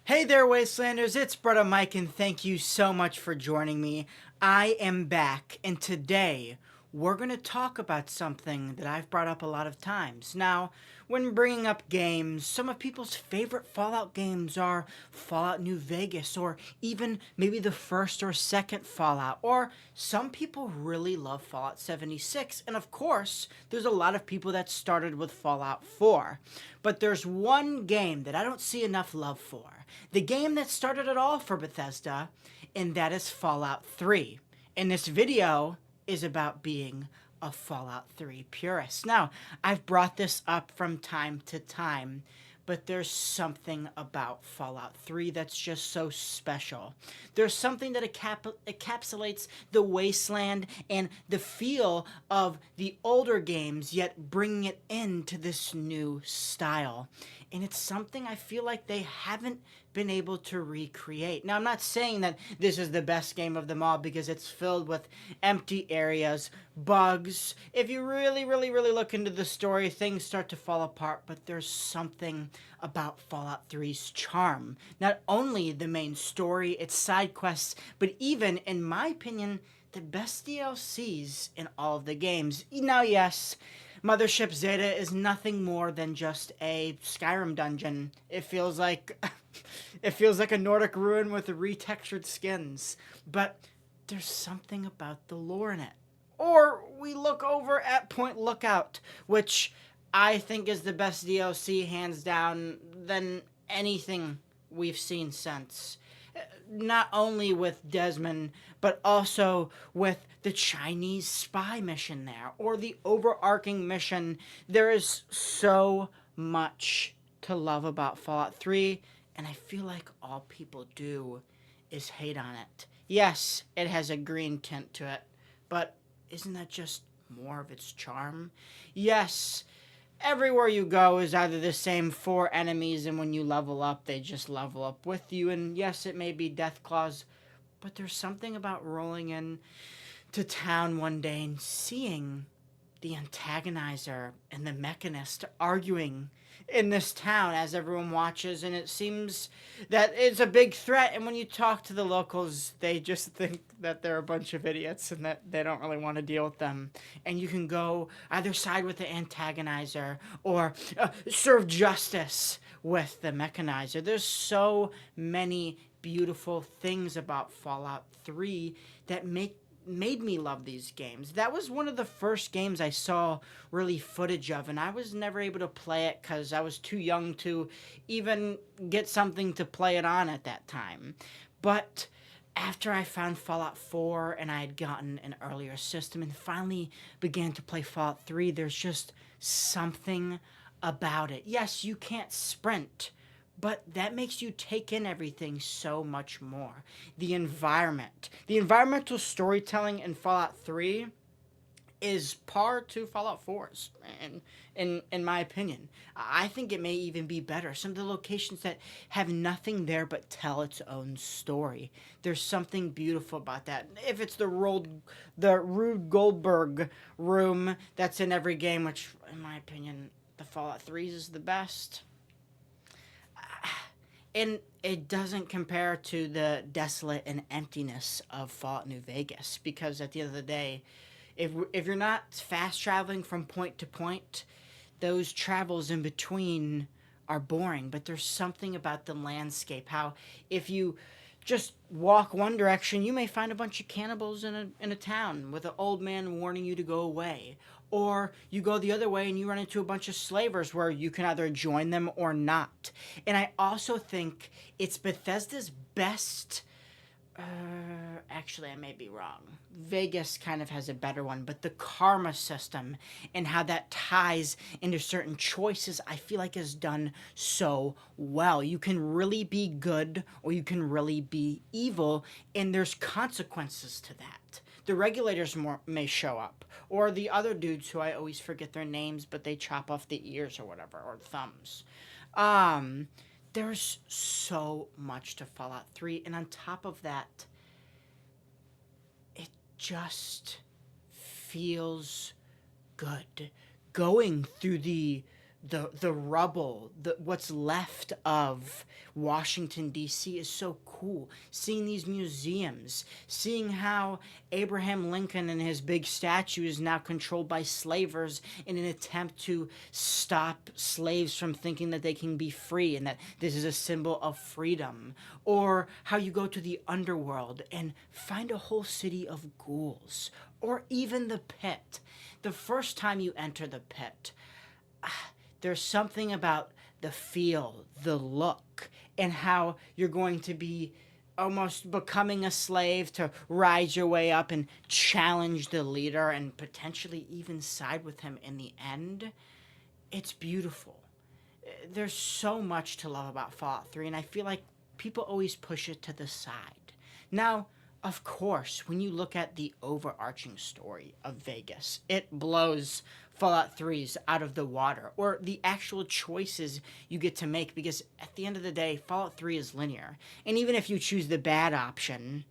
Hey there, Wastelanders, it's Brother Mike, and thank you so much for joining me. I am back, and today we're going to talk about something that I've brought up a lot of times. Now, when bringing up games, some of people's favorite Fallout games are Fallout New Vegas, or even maybe the first or second Fallout, or some people really love Fallout 76, and of course, there's a lot of people that started with Fallout 4. But there's one game that I don't see enough love for. The game that started it all for Bethesda, and that is Fallout 3. And this video is about being a Fallout 3 purist. Now, I've brought this up from time to time, but there's something about Fallout 3 that's just so special. There's something that encapsulates the wasteland and the feel of the older games, yet bringing it into this new style. And it's something I feel like they haven't been able to recreate. Now, I'm not saying that this is the best game of them all because it's filled with empty areas, bugs. If you really look into the story, things start to fall apart, but there's something about Fallout 3's charm. Not only the main story, its side quests, but even, in my opinion, the best DLCs in all of the games. Now, yes, Mothership Zeta is nothing more than just a Skyrim dungeon. It feels like a Nordic ruin with retextured skins. But there's something about the lore in it. Or we look over at Point Lookout, which I think is the best DLC hands down than anything we've seen since. Not only with Desmond, but also with the Chinese spy mission there, or the overarching mission. There is so much to love about Fallout 3, and I feel like all people do is hate on it. Yes, it has a green tint to it, but isn't that just more of its charm? Yes, everywhere you go is either the same four enemies, and when you level up, they just level up with you. And yes, it may be Deathclaws, but there's something about rolling in to town one day and seeing the antagonizer and the mechanist arguing in this town as everyone watches, and it seems that it's a big threat, and when you talk to the locals, they just think that they're a bunch of idiots and that they don't really want to deal with them. And you can go either side with the antagonizer or serve justice with the mechanizer. There's so many beautiful things about Fallout 3 that made me love these games. That was one of the first games I saw really footage of, and I was never able to play it because I was too young to even get something to play it on at that time. But after I found Fallout 4 and I had gotten an earlier system and finally began to play Fallout 3, there's just something about it. Yes, you can't sprint, but that makes you take in everything so much more. The environment. The environmental storytelling in Fallout 3 is par to Fallout 4's, in my opinion. I think it may even be better. Some of the locations that have nothing there but tell its own story. There's something beautiful about that. If it's the Rube Goldberg room that's in every game, which, in my opinion, the Fallout 3's is the best. And it doesn't compare to the desolate and emptiness of Fallout New Vegas, because at the end of the day, if you're not fast traveling from point to point, those travels in between are boring. But there's something about the landscape, how if you just walk one direction, you may find a bunch of cannibals in a town with an old man warning you to go away. Or you go the other way and you run into a bunch of slavers where you can either join them or not. And I also think it's Bethesda's best... actually, I may be wrong. Vegas kind of has a better one, but the karma system and how that ties into certain choices, I feel like is done so well. You can really be good or you can really be evil, and there's consequences to that. The regulators may show up, or the other dudes who I always forget their names, but they chop off the ears or whatever, or thumbs. There's so much to Fallout 3, and on top of that, it just feels good. Going through the the rubble, what's left of Washington D.C. is so cool. Seeing these museums, seeing how Abraham Lincoln and his big statue is now controlled by slavers in an attempt to stop slaves from thinking that they can be free and that this is a symbol of freedom. Or how you go to the underworld and find a whole city of ghouls. Or even the pit. The first time you enter the pit, there's something about the feel, the look, and how you're going to be almost becoming a slave to rise your way up and challenge the leader and potentially even side with him in the end. It's beautiful. There's so much to love about Fallout 3, and I feel like people always push it to the side. Now, of course, when you look at the overarching story of Vegas, it blows Fallout 3's out of the water, or the actual choices you get to make, because at the end of the day, Fallout 3 is linear. And even if you choose the bad option,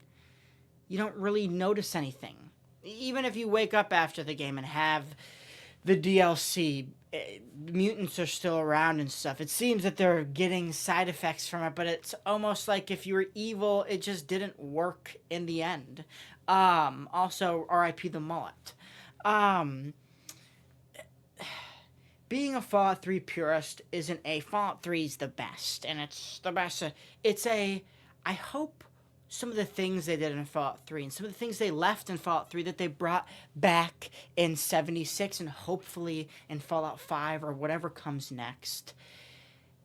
you don't really notice anything. Even if you wake up after the game and have the DLC, mutants are still around and stuff. It seems that they're getting side effects from it, but it's almost like if you were evil, it just didn't work in the end. Also, R.I.P. the mullet. Being a Fallout 3 purist isn't a Fallout 3 is the best, and it's the best. I hope some of the things they did in Fallout 3 and some of the things they left in Fallout 3 that they brought back in 76 and hopefully in Fallout 5 or whatever comes next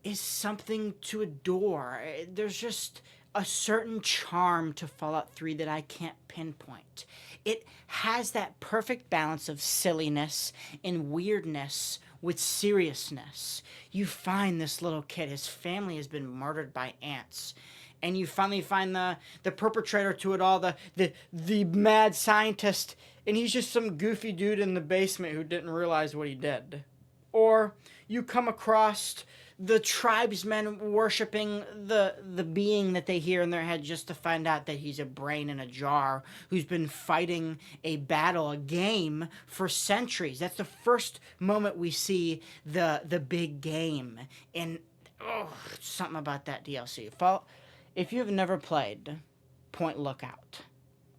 is something to adore. There's just a certain charm to Fallout 3 that I can't pinpoint. It has that perfect balance of silliness and weirdness with seriousness. You find this little kid, his family has been murdered by ants. And you finally find the perpetrator to it all, the mad scientist, and he's just some goofy dude in the basement who didn't realize what he did. Or you come across the tribesmen worshiping the being that they hear in their head just to find out that he's a brain in a jar who's been fighting a battle, a game, for centuries. That's the first moment we see the big game. And something about that DLC. If you have never played Point Lookout,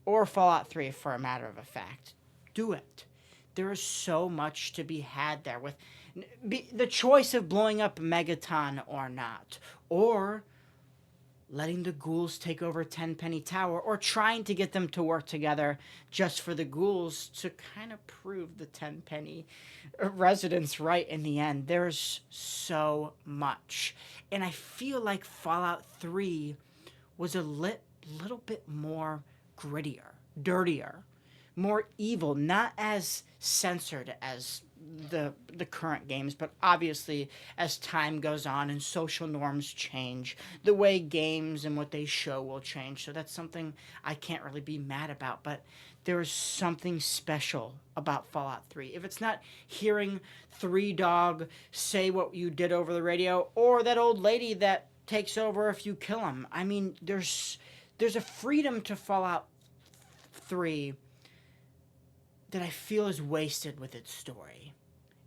or Fallout 3 for a matter of a fact, do it. There is so much to be had there with the choice of blowing up Megaton or not, or letting the ghouls take over Tenpenny Tower, or trying to get them to work together just for the ghouls to kind of prove the Tenpenny residents right in the end. There's so much. And I feel like Fallout 3 was a little bit more grittier, dirtier, more evil, not as censored as the current games, but obviously as time goes on and social norms change, the way games and what they show will change. So that's something I can't really be mad about, but there's something special about Fallout 3. If it's not hearing Three Dog say what you did over the radio, or that old lady that takes over if you kill him. I mean, there's a freedom to Fallout 3 that I feel is wasted with its story.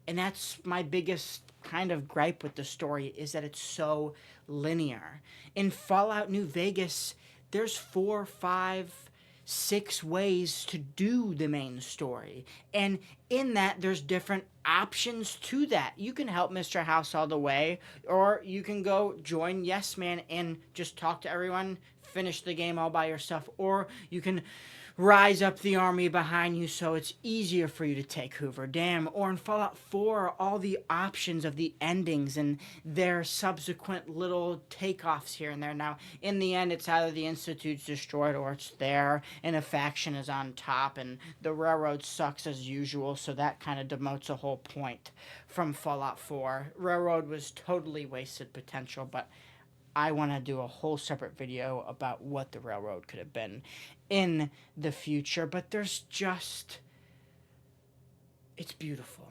And that's my biggest kind of gripe with the story, is that it's so linear. In Fallout New Vegas, there's 4, 5, 6 ways to do the main story. And in that, there's different options to that. You can help Mr. House all the way, or you can go join Yes Man and just talk to everyone, finish the game all by yourself, or you can rise up the army behind you so it's easier for you to take Hoover Dam. Or in Fallout 4, all the options of the endings and their subsequent little takeoffs here and there. Now, in the end, it's either the Institute's destroyed or it's there, and a faction is on top, and the railroad sucks as usual, so that kind of demotes a whole point from Fallout 4. Railroad was totally wasted potential, but I want to do a whole separate video about what the railroad could have been in the future. But there's just... it's beautiful.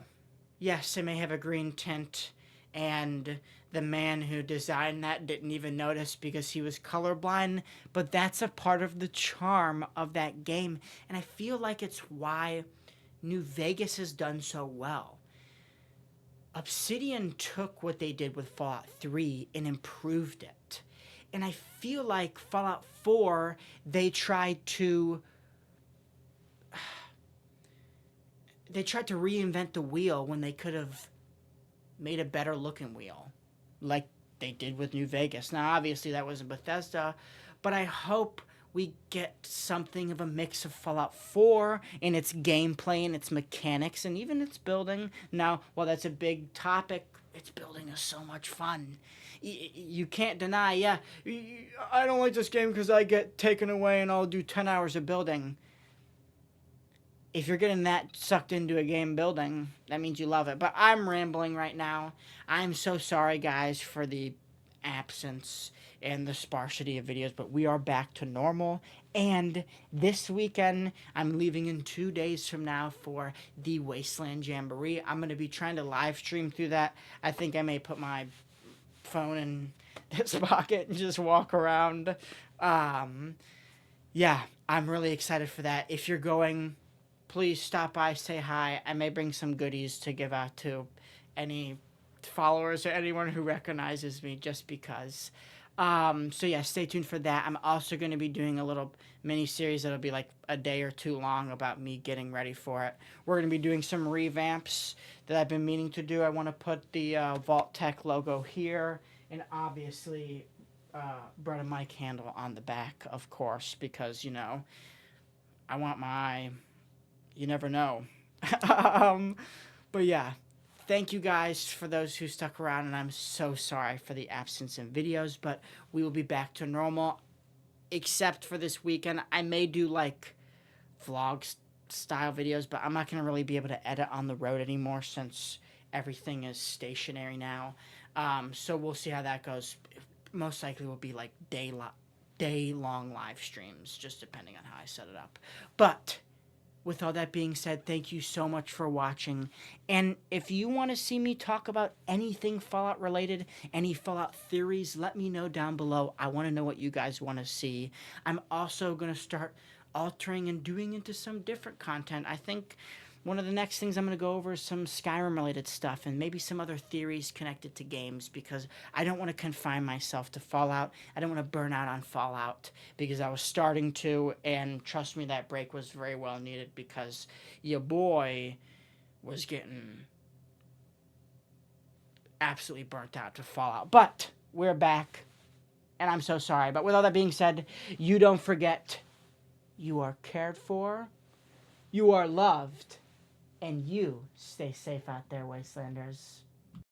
Yes, it may have a green tint, and the man who designed that didn't even notice because he was colorblind, but that's a part of the charm of that game, and I feel like it's why New Vegas has done so well. Obsidian took what they did with Fallout 3 and improved it. And I feel like Fallout 4, they tried to reinvent the wheel when they could have made a better looking wheel, like they did with New Vegas. Now, obviously, that wasn't Bethesda, but I hope we get something of a mix of Fallout 4 in its gameplay and its mechanics and even its building. Now, while that's a big topic, its building is so much fun. You can't deny, yeah, I don't like this game because I get taken away and I'll do 10 hours of building. If you're getting that sucked into a game building, that means you love it. But I'm rambling right now. I'm so sorry, guys, for the absence and the sparsity of videos, but we are back to normal. And this weekend, I'm leaving in 2 days from now for the Wasteland Jamboree. I'm going to be trying to live stream through that. I think I may put my phone in this pocket and just walk around. Yeah, I'm really excited for that. If you're going, please stop by, say hi. I may bring some goodies to give out to any followers or anyone who recognizes me just because. So yeah, stay tuned for that. I'm also going to be doing a little mini series that'll be like a day or two long about me getting ready for it. We're going to be doing some revamps that I've been meaning to do. I want to put the Vault Tech logo here, and obviously Brett and Mike handle on the back, of course, because, you know, I want my, you never know. But yeah, thank you guys for those who stuck around, and I'm so sorry for the absence in videos, but we will be back to normal, except for this weekend. I may do like vlog style videos, but I'm not going to really be able to edit on the road anymore since everything is stationary now. So we'll see how that goes. Most likely will be like day-long live streams, just depending on how I set it up. But with all that being said, thank you so much for watching. And if you want to see me talk about anything Fallout related, any Fallout theories, let me know down below. I want to know what you guys want to see. I'm also going to start altering and doing into some different content. I think one of the next things I'm going to go over is some Skyrim related stuff and maybe some other theories connected to games, because I don't want to confine myself to Fallout. I don't want to burn out on Fallout because I was starting to, and trust me, that break was very well needed because your boy was getting absolutely burnt out to Fallout. But we're back, and I'm so sorry. But with all that being said, you don't forget, you are cared for, you are loved, and you stay safe out there, Wastelanders.